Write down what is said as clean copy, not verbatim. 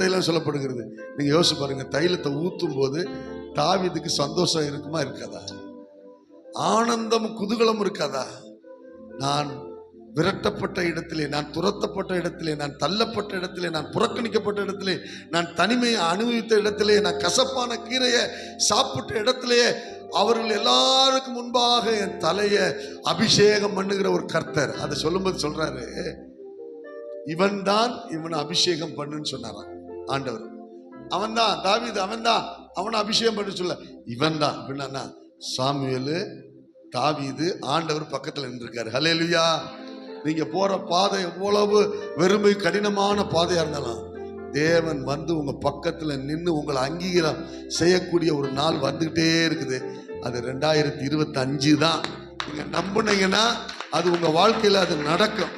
தைலம் சொல்லப்படுகிறது. நீங்க யோசிச்சு பாருங்க, தைலத்தை ஊத்தும் போது தாவீதுக்கு சந்தோஷம் இருக்குமா இருக்காதா? ஆனந்தம் குதூகலம் இருக்காதா? நான் விரட்டப்பட்ட இடத்திலே, நான் துரத்தப்பட்ட இடத்திலே, நான் தள்ளப்பட்ட இடத்திலே, நான் புறக்கணிக்கப்பட்ட இடத்திலே, நான் தனிமையை அனுபவித்த இடத்திலே, நான் கசப்பான கீரையை சாப்பிட்ட இடத்திலே அவர்கள் எல்லாருக்கும் முன்பாக என் தலையை அபிஷேகம் பண்ணுகிற ஒரு கர்த்தர். அதை சொல்லும்போது சொல்றாரு, இவன் தான் இவனை அபிஷேகம் பண்ணுன்னு சொன்னாராம் ஆண்டவர். அவன் தான் தாவீது, அவன் தான் அவனை அபிஷேகம் பண்ண சொல்ல, இவன் தான் அப்படின்னா சாமுவேலு, தாவீது, ஆண்டவர் பக்கத்தில் நின்றுருக்காரு. ஹல்லேலூயா. நீங்க போற பாதை எவ்வளவு வெறுமை கடினமான பாதையா இருந்தாலும் தேவன் வந்து உங்க பக்கத்துல நின்று உங்களை அங்கீகாரம் செய்யக்கூடிய ஒரு நாள் வந்துகிட்டே இருக்குது. அது 2025 தான். நீங்க நம்புனீங்கன்னா அது உங்க வாழ்க்கையில அது நடக்கும்.